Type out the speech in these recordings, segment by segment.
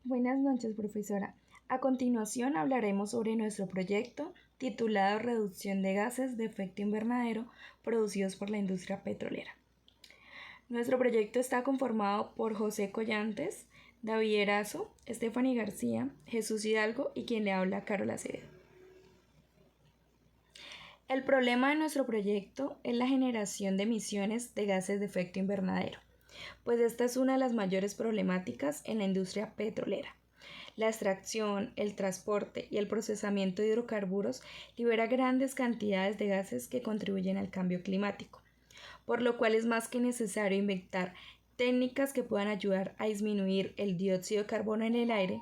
Buenas noches, profesora. A continuación hablaremos sobre nuestro proyecto titulado Reducción de gases de efecto invernadero producidos por la industria petrolera. Nuestro proyecto está conformado por José Collantes, David Erazo, Stephanie García, Jesús Hidalgo y quien le habla, Carol Acevedo. El problema de nuestro proyecto es la generación de emisiones de gases de efecto invernadero, pues esta es una de las mayores problemáticas en la industria petrolera. La extracción, el transporte y el procesamiento de hidrocarburos libera grandes cantidades de gases que contribuyen al cambio climático, por lo cual es más que necesario inventar técnicas que puedan ayudar a disminuir el dióxido de carbono en el aire,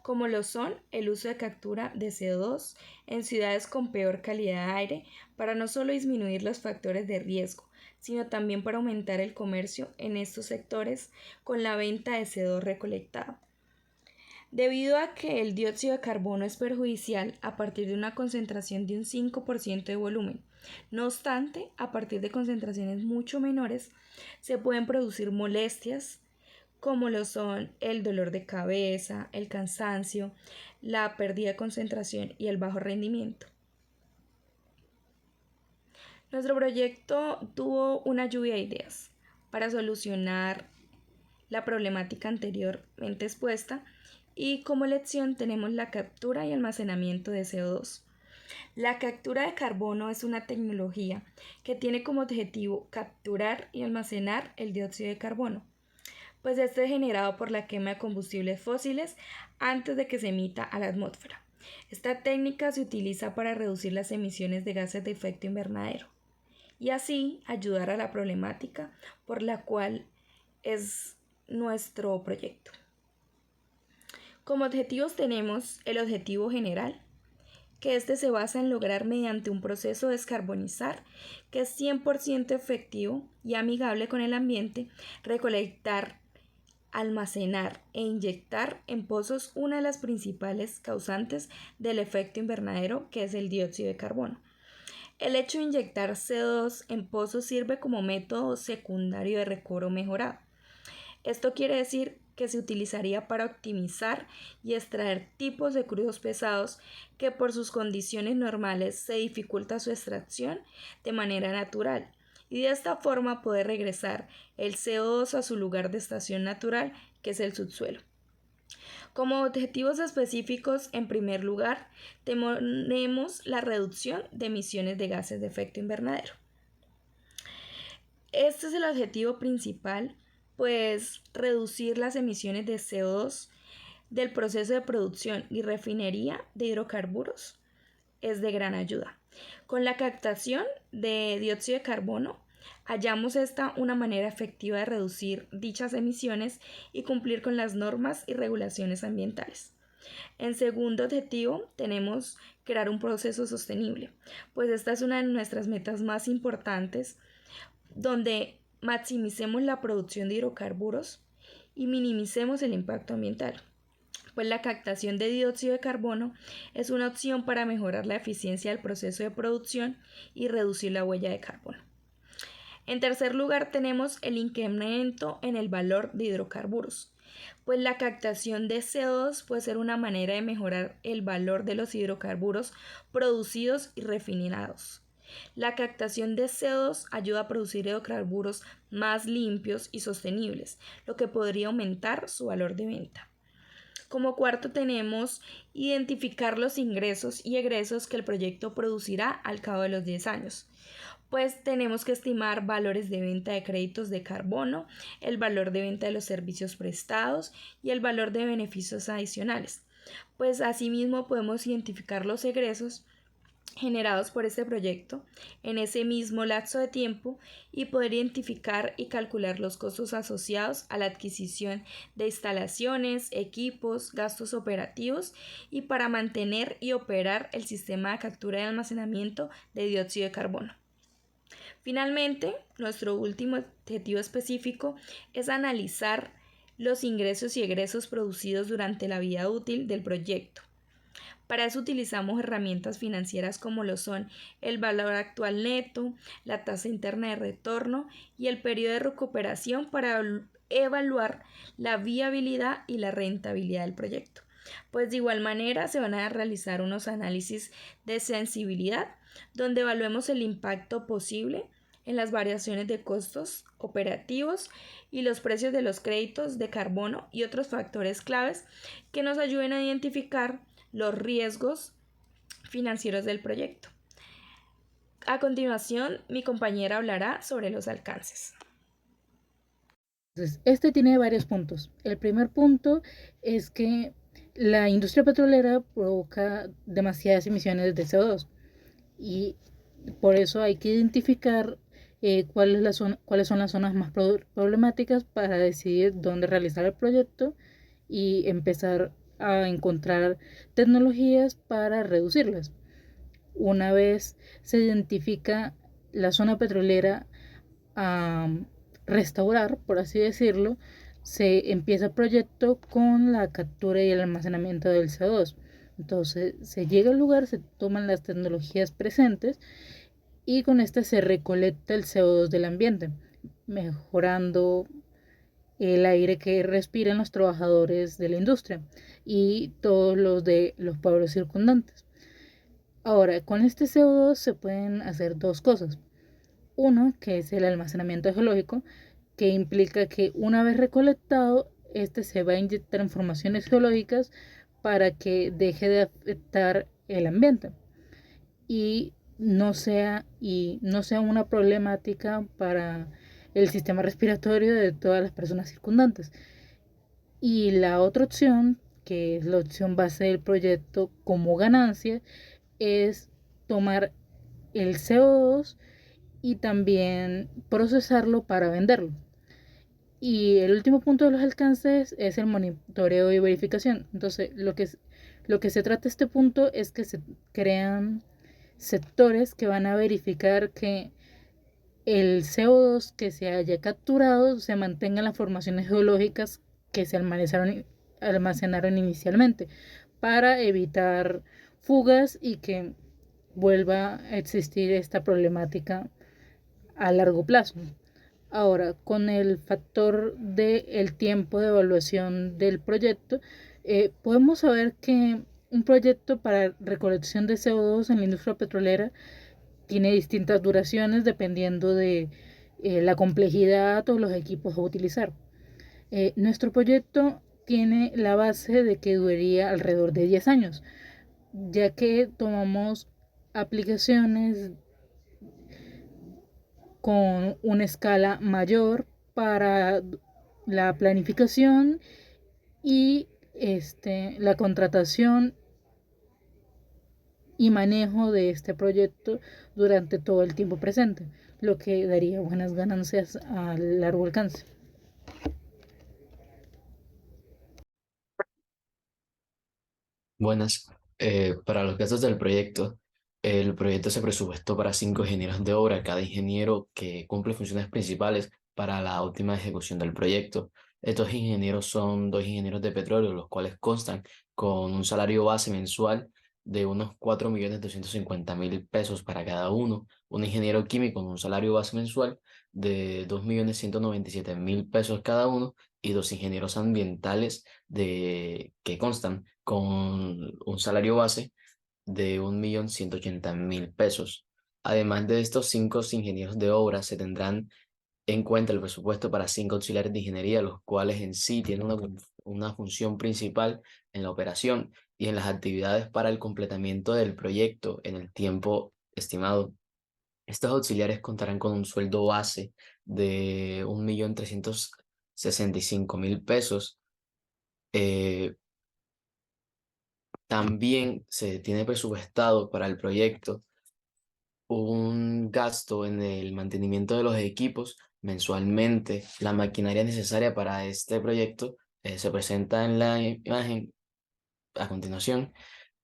como lo son el uso de captura de CO2 en ciudades con peor calidad de aire, para no solo disminuir los factores de riesgo, sino también para aumentar el comercio en estos sectores con la venta de CO2 recolectado. Debido a que el dióxido de carbono es perjudicial a partir de una concentración de un 5% de volumen, no obstante, a partir de concentraciones mucho menores, se pueden producir molestias como lo son el dolor de cabeza, el cansancio, la pérdida de concentración y el bajo rendimiento. Nuestro proyecto tuvo una lluvia de ideas para solucionar la problemática anteriormente expuesta y como lección tenemos la captura y almacenamiento de CO2. La captura de carbono es una tecnología que tiene como objetivo capturar y almacenar el dióxido de carbono, pues este es generado por la quema de combustibles fósiles antes de que se emita a la atmósfera. Esta técnica se utiliza para reducir las emisiones de gases de efecto invernadero y así ayudar a la problemática por la cual es nuestro proyecto. Como objetivos tenemos el objetivo general, que este se basa en lograr mediante un proceso de descarbonizar que es 100% efectivo y amigable con el ambiente, recolectar, almacenar e inyectar en pozos una de las principales causantes del efecto invernadero, que es el dióxido de carbono. El hecho de inyectar CO2 en pozos sirve como método secundario de recobro mejorado. Esto quiere decir que se utilizaría para optimizar y extraer tipos de crudos pesados que por sus condiciones normales se dificulta su extracción de manera natural y de esta forma poder regresar el CO2 a su lugar de estación natural, que es el subsuelo. Como objetivos específicos, en primer lugar, tenemos la reducción de emisiones de gases de efecto invernadero. Este es el objetivo principal, pues reducir las emisiones de CO2 del proceso de producción y refinería de hidrocarburos es de gran ayuda. Con la captación de dióxido de carbono, hallamos una manera efectiva de reducir dichas emisiones y cumplir con las normas y regulaciones ambientales. En segundo objetivo, tenemos crear un proceso sostenible, pues esta es una de nuestras metas más importantes, donde maximicemos la producción de hidrocarburos y minimicemos el impacto ambiental, pues la captación de dióxido de carbono es una opción para mejorar la eficiencia del proceso de producción y reducir la huella de carbono. En tercer lugar, tenemos el incremento en el valor de hidrocarburos, pues la captación de CO2 puede ser una manera de mejorar el valor de los hidrocarburos producidos y refinados. La captación de CO2 ayuda a producir hidrocarburos más limpios y sostenibles, lo que podría aumentar su valor de venta. Como cuarto tenemos identificar los ingresos y egresos que el proyecto producirá al cabo de los 10 años. Pues tenemos que estimar valores de venta de créditos de carbono, el valor de venta de los servicios prestados y el valor de beneficios adicionales. Pues asimismo podemos identificar los egresos generados por este proyecto en ese mismo lapso de tiempo y poder identificar y calcular los costos asociados a la adquisición de instalaciones, equipos, gastos operativos y para mantener y operar el sistema de captura y almacenamiento de dióxido de carbono. Finalmente, nuestro último objetivo específico es analizar los ingresos y egresos producidos durante la vida útil del proyecto. Para eso utilizamos herramientas financieras como lo son el valor actual neto, la tasa interna de retorno y el periodo de recuperación para evaluar la viabilidad y la rentabilidad del proyecto. Pues de igual manera se van a realizar unos análisis de sensibilidad donde evaluemos el impacto posible en las variaciones de costos operativos y los precios de los créditos de carbono y otros factores claves que nos ayuden a identificar los riesgos financieros del proyecto. A continuación, mi compañera hablará sobre los alcances. Entonces, este tiene varios puntos. El primer punto es que la industria petrolera provoca demasiadas emisiones de CO2 y por eso hay que identificar cuáles son las zonas más problemáticas para decidir dónde realizar el proyecto y empezar a encontrar tecnologías para reducirlas. Una vez se identifica la zona petrolera a restaurar, por así decirlo, se empieza el proyecto con la captura y el almacenamiento del CO2. Entonces se llega al lugar, se toman las tecnologías presentes y con este se recolecta el CO2 del ambiente, mejorando el aire que respiran los trabajadores de la industria y todos los de los pueblos circundantes. Ahora, con este CO2 se pueden hacer dos cosas. Uno, que es el almacenamiento geológico, que implica que una vez recolectado, este se va a inyectar en formaciones geológicas para que deje de afectar el ambiente y no sea una problemática para el sistema respiratorio de todas las personas circundantes. Y la otra opción, que es la opción base del proyecto como ganancia, es tomar el CO2 y también procesarlo para venderlo. Y el último punto de los alcances es el monitoreo y verificación. Entonces, lo que se trata este punto es que se crean sectores que van a verificar que el CO2 que se haya capturado se mantenga en las formaciones geológicas que se almacenaron inicialmente para evitar fugas y que vuelva a existir esta problemática a largo plazo. Ahora, con el factor del tiempo de evaluación del proyecto, podemos saber que un proyecto para recolección de CO2 en la industria petrolera tiene distintas duraciones dependiendo de la complejidad o los equipos a utilizar. Nuestro proyecto tiene la base de que duraría alrededor de 10 años, ya que tomamos aplicaciones con una escala mayor para la planificación y la contratación y manejo de este proyecto durante todo el tiempo presente, lo que daría buenas ganancias a largo alcance. Buenas. Para los gastos del proyecto, el proyecto se presupuestó para 5 ingenieros de obra, cada ingeniero que cumple funciones principales para la óptima ejecución del proyecto. Estos ingenieros son 2 ingenieros de petróleo, los cuales constan con un salario base mensual de unos 4.250.000 pesos para cada uno, un ingeniero químico con un salario base mensual de 2.197.000 pesos cada uno y 2 ingenieros ambientales que constan con un salario base de 1.180.000 pesos. Además de estos 5 ingenieros de obra, se tendrán en cuenta el presupuesto para 5 auxiliares de ingeniería, los cuales en sí tienen una función principal en la operación y en las actividades para el completamiento del proyecto en el tiempo estimado. Estos auxiliares contarán con un sueldo base de 1.365.000 pesos. eh, También se tiene presupuestado para el proyecto un gasto en el mantenimiento de los equipos mensualmente. La maquinaria necesaria para este proyecto se presenta en la imagen a continuación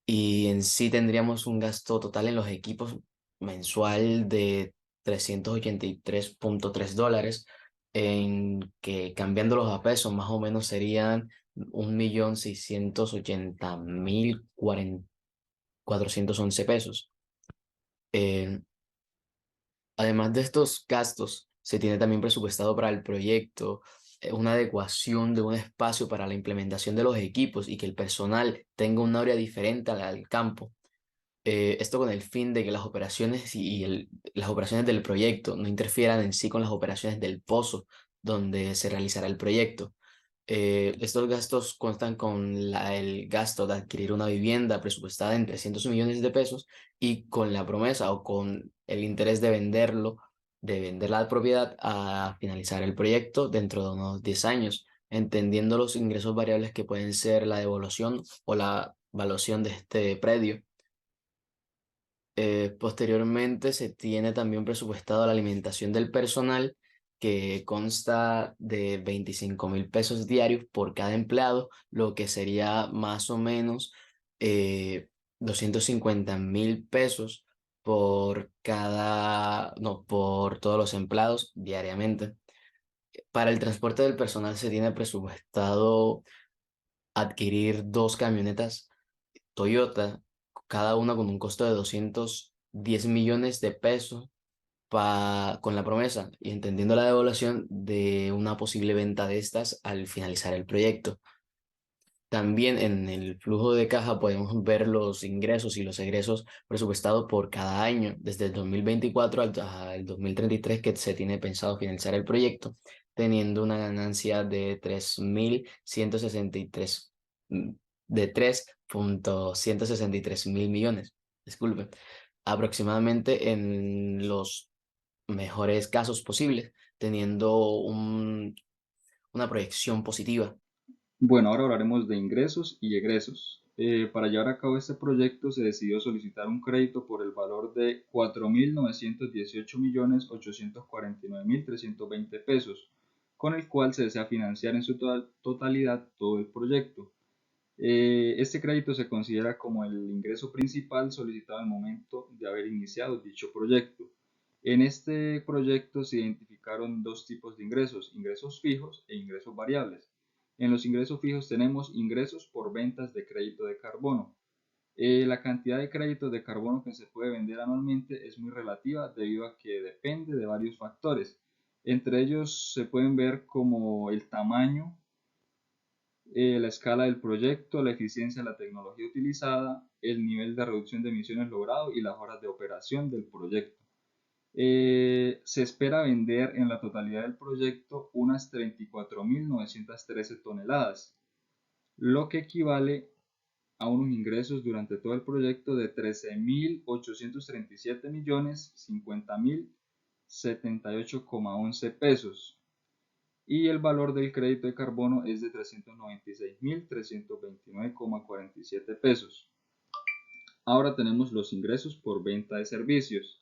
y en sí tendríamos un gasto total en los equipos mensual de 383.3 dólares, en que cambiándolos a pesos más o menos serían 1.680.411 pesos. Eh, Además de estos gastos, se tiene también presupuestado para el proyecto una adecuación de un espacio para la implementación de los equipos y que el personal tenga un área diferente al campo. Esto con el fin de que las operaciones las operaciones del proyecto no interfieran en sí con las operaciones del pozo donde se realizará el proyecto. Estos gastos constan con el gasto de adquirir una vivienda presupuestada en 300 millones de pesos y con la promesa o con el interés de vender la propiedad a finalizar el proyecto dentro de unos 10 años, entendiendo los ingresos variables que pueden ser la devolución o la valuación de este predio. Posteriormente se tiene también presupuestado la alimentación del personal, que consta de 25.000 pesos diarios por cada empleado, lo que sería más o menos 250.000 pesos por no, por todos los empleados diariamente. Para el transporte del personal se tiene presupuestado adquirir dos camionetas Toyota, cada una con un costo de 210 millones de pesos, con la promesa y entendiendo la devaluación de una posible venta de estas al finalizar el proyecto. También en el flujo de caja podemos ver los ingresos y los egresos presupuestados por cada año, desde el 2024 al 2033 que se tiene pensado finalizar el proyecto, teniendo una ganancia de 3.163, mm, de 3.163 mil millones, disculpe, aproximadamente en los mejores casos posibles, teniendo una proyección positiva. Bueno, ahora hablaremos de ingresos y egresos. Para llevar a cabo este proyecto se decidió solicitar un crédito por el valor de 4.918.849.320 pesos, con el cual se desea financiar en su totalidad todo el proyecto. Este crédito se considera como el ingreso principal solicitado al momento de haber iniciado dicho proyecto. En este proyecto se identificaron dos tipos de ingresos, ingresos fijos e ingresos variables. En los ingresos fijos tenemos ingresos por ventas de crédito de carbono. La cantidad de créditos de carbono que se puede vender anualmente es muy relativa debido a que depende de varios factores. Entre ellos se pueden ver como el tamaño, la escala del proyecto, la eficiencia de la tecnología utilizada, el nivel de reducción de emisiones logrado y las horas de operación del proyecto. Se espera vender en la totalidad del proyecto unas 34.913 toneladas, lo que equivale a unos ingresos durante todo el proyecto de 13.837.050.078,11 pesos. Y el valor del crédito de carbono es de 396.329,47 pesos. Ahora tenemos los ingresos por venta de servicios.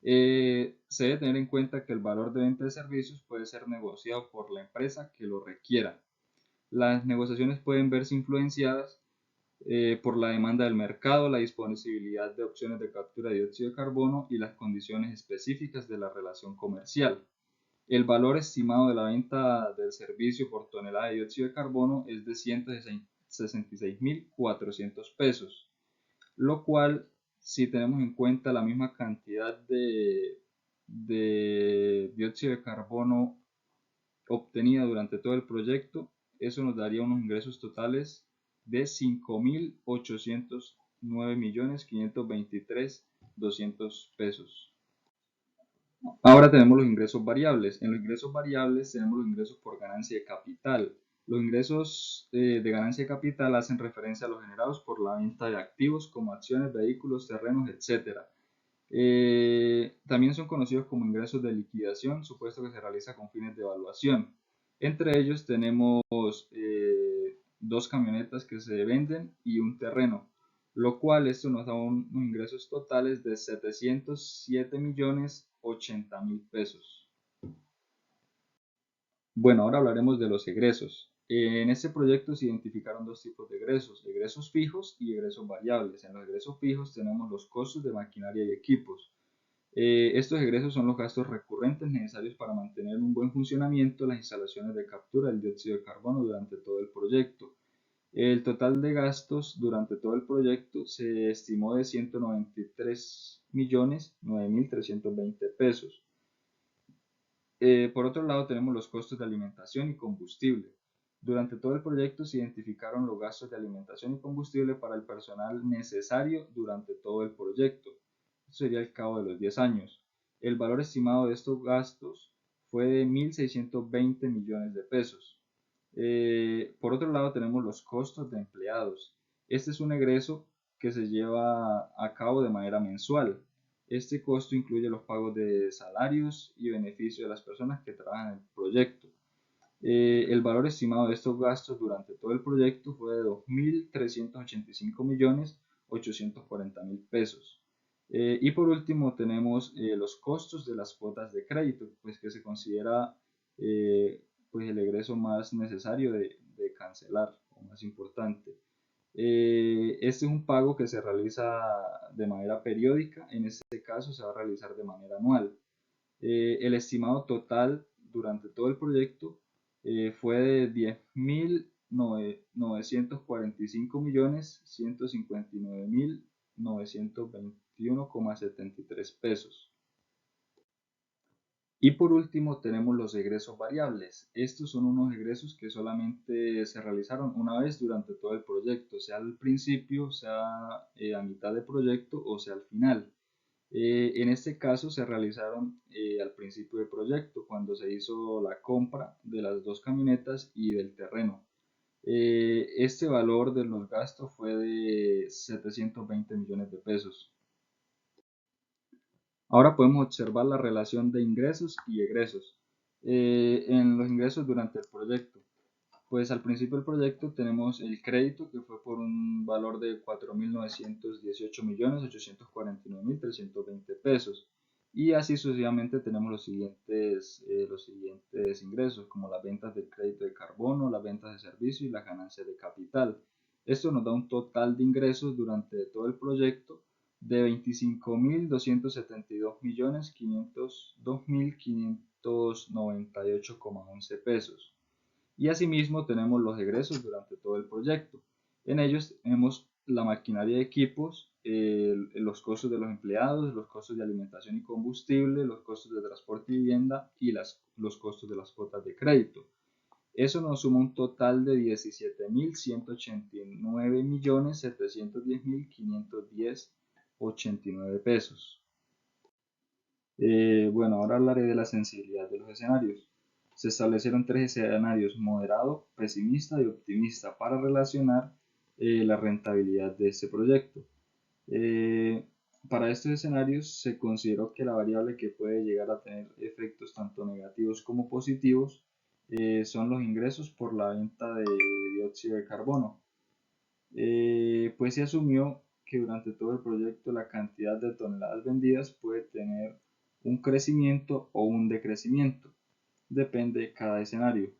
Se debe tener en cuenta que el valor de venta de servicios puede ser negociado por la empresa que lo requiera. Las negociaciones pueden verse influenciadas por la demanda del mercado, la disponibilidad de opciones de captura de dióxido de carbono y las condiciones específicas de la relación comercial. El valor estimado de la venta del servicio por tonelada de dióxido de carbono es de 166.400 pesos, lo cual, si tenemos en cuenta la misma cantidad de dióxido de carbono obtenida durante todo el proyecto, eso nos daría unos ingresos totales de 5.809.523.200 pesos. Ahora tenemos los ingresos variables. En los ingresos variables tenemos los ingresos por ganancia de capital. Los ingresos de ganancia de capital hacen referencia a los generados por la venta de activos como acciones, vehículos, terrenos, etc. También son conocidos como ingresos de liquidación, supuesto que se realiza con fines de evaluación. Entre ellos tenemos dos camionetas que se venden y un terreno, lo cual esto nos da unos ingresos totales de 707.080.000 pesos. Bueno, ahora hablaremos de los egresos. En este proyecto se identificaron dos tipos de egresos fijos y egresos variables. En los egresos fijos tenemos los costos de maquinaria y equipos. Estos egresos son los gastos recurrentes necesarios para mantener un buen funcionamiento de las instalaciones de captura del dióxido de carbono durante todo el proyecto. El total de gastos durante todo el proyecto se estimó de 193.009.320 pesos. Por otro lado, tenemos los costos de alimentación y combustible. Durante todo el proyecto se identificaron los gastos de alimentación y combustible para el personal necesario durante todo el proyecto. Eso sería al cabo de los 10 años. El valor estimado de estos gastos fue de 1.620 millones de pesos. Por otro lado, tenemos los costos de empleados. Este es un egreso que se lleva a cabo de manera mensual. Este costo incluye los pagos de salarios y beneficios de las personas que trabajan en el proyecto. El valor estimado de estos gastos durante todo el proyecto fue de 2.385.840.000 pesos. Y por último tenemos los costos de las cuotas de crédito, pues que se considera pues el egreso más necesario de cancelar o más importante. Este es un pago que se realiza de manera periódica, en este caso se va a realizar de manera anual. El estimado total durante todo el proyecto fue de 10.945.159.921,73 pesos. Y por último tenemos los egresos variables. Estos son unos egresos que solamente se realizaron una vez durante todo el proyecto, sea al principio, sea a mitad de proyecto o sea al final. En este caso se realizaron al principio del proyecto, cuando se hizo la compra de las dos camionetas y del terreno. Este valor de los gastos fue de 720 millones de pesos. Ahora podemos observar la relación de ingresos y egresos. En los ingresos durante el proyecto, pues al principio del proyecto tenemos el crédito que fue por un valor de 4.918.849.320 pesos. Y así sucesivamente tenemos los siguientes ingresos, como las ventas del crédito de carbono, las ventas de servicio y las ganancias de capital. Esto nos da un total de ingresos durante todo el proyecto de 25.272.502.598,11 pesos. Y asimismo tenemos los egresos durante todo el proyecto. En ellos tenemos la maquinaria y equipos, los costos de los empleados, los costos de alimentación y combustible, los costos de transporte y vivienda y los costos de las cuotas de crédito. Eso nos suma un total de 17.189.710.510,89 pesos. Bueno, ahora hablaré de la sensibilidad de los escenarios. Se establecieron tres escenarios: moderado, pesimista y optimista, para relacionar la rentabilidad de este proyecto. Para estos escenarios se consideró que la variable que puede llegar a tener efectos tanto negativos como positivos son los ingresos por la venta de dióxido de carbono. Pues se asumió que durante todo el proyecto la cantidad de toneladas vendidas puede tener un crecimiento o un decrecimiento, depende de cada escenario.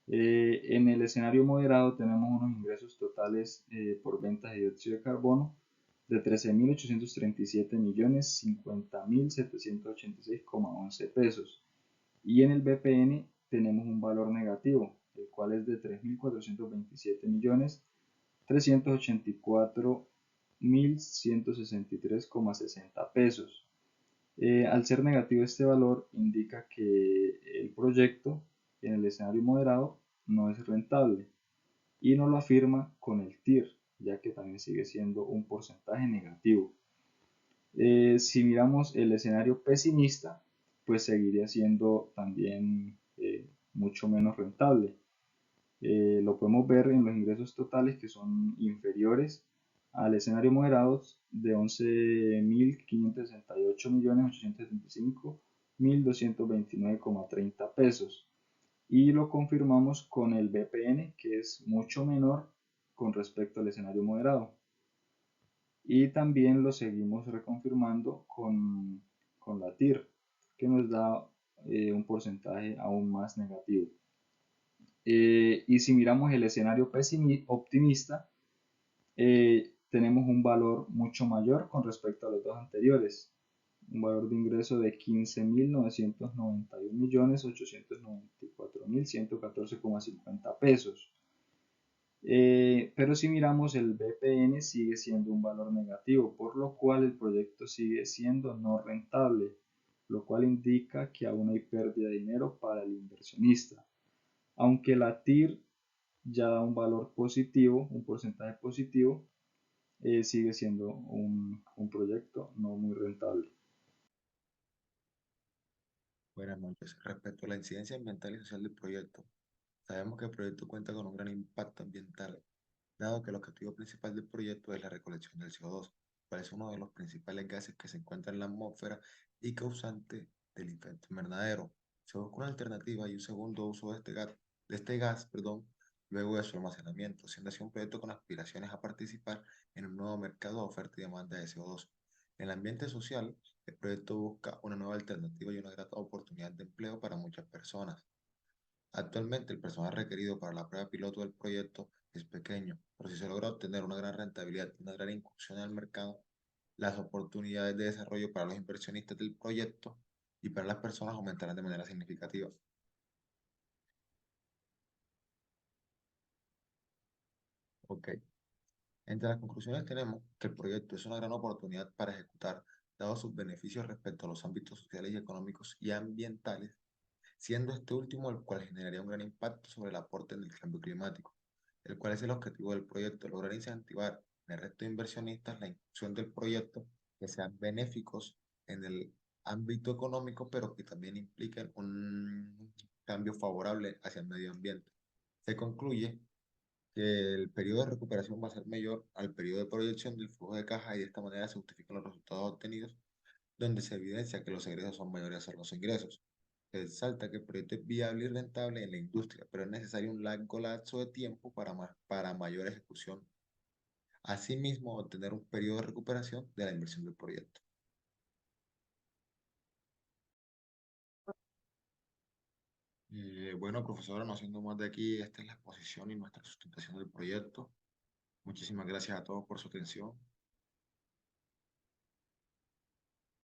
En el escenario moderado tenemos unos ingresos totales por ventas de dióxido de carbono de 13.837.050.786,11 pesos. Y en el BPN tenemos un valor negativo, el cual es de 3.427.384.163,60 pesos. Al ser negativo este valor, indica que el proyecto en el escenario moderado no es rentable, y no lo afirma con el TIR, ya que también sigue siendo un porcentaje negativo. Si miramos el escenario pesimista, pues seguiría siendo también mucho menos rentable. Lo podemos ver en los ingresos totales, que son inferiores al escenario moderado de 11.568.875.229,30 pesos. Y lo confirmamos con el BPN, que es mucho menor con respecto al escenario moderado. Y también lo seguimos reconfirmando con la TIR, que nos da un porcentaje aún más negativo. Y si miramos el escenario optimista, tenemos un valor mucho mayor con respecto a los dos anteriores, un valor de ingreso de 15.991.894.114,50 pesos. Pero si miramos el BPN, sigue siendo un valor negativo, por lo cual el proyecto sigue siendo no rentable. lo cual indica que aún hay pérdida de dinero para el inversionista. Aunque la TIR ya da un valor positivo, un porcentaje positivo, sigue siendo un proyecto no muy rentable. Buenas noches. Respecto a la incidencia ambiental y social del proyecto, sabemos que el proyecto cuenta con un gran impacto ambiental, dado que el objetivo principal del proyecto es la recolección del CO2, cual es uno de los principales gases que se encuentran en la atmósfera y causante del efecto invernadero. Se busca una alternativa y un segundo uso de este gas, luego de su almacenamiento, siendo así un proyecto con aspiraciones a participar en un nuevo mercado de oferta y demanda de CO2. En el ambiente social, el proyecto busca una nueva alternativa y una gran oportunidad de empleo para muchas personas. Actualmente, el personal requerido para la prueba piloto del proyecto es pequeño, pero si se logra obtener una gran rentabilidad y una gran incursión en el mercado, las oportunidades de desarrollo para los inversionistas del proyecto y para las personas aumentarán de manera significativa. Ok. Entre las conclusiones tenemos que el proyecto es una gran oportunidad para ejecutar, dado sus beneficios respecto a los ámbitos sociales y económicos y ambientales, siendo este último el cual generaría un gran impacto sobre el aporte en el cambio climático, el cual es el objetivo del proyecto, lograr incentivar en el resto de inversionistas la inclusión del proyecto que sean benéficos en el ámbito económico, pero que también impliquen un cambio favorable hacia el medio ambiente. Se concluye que el periodo de recuperación va a ser mayor al periodo de proyección del flujo de caja y de esta manera se justifican los resultados obtenidos donde se evidencia que los egresos son mayores a los ingresos. Se resalta que el proyecto es viable y rentable en la industria, pero es necesario un largo lapso de tiempo para mayor ejecución. Asimismo, obtener un periodo de recuperación de la inversión del proyecto. Bueno, profesora, no siendo más de aquí, esta es la exposición y nuestra sustentación del proyecto. Muchísimas gracias a todos por su atención.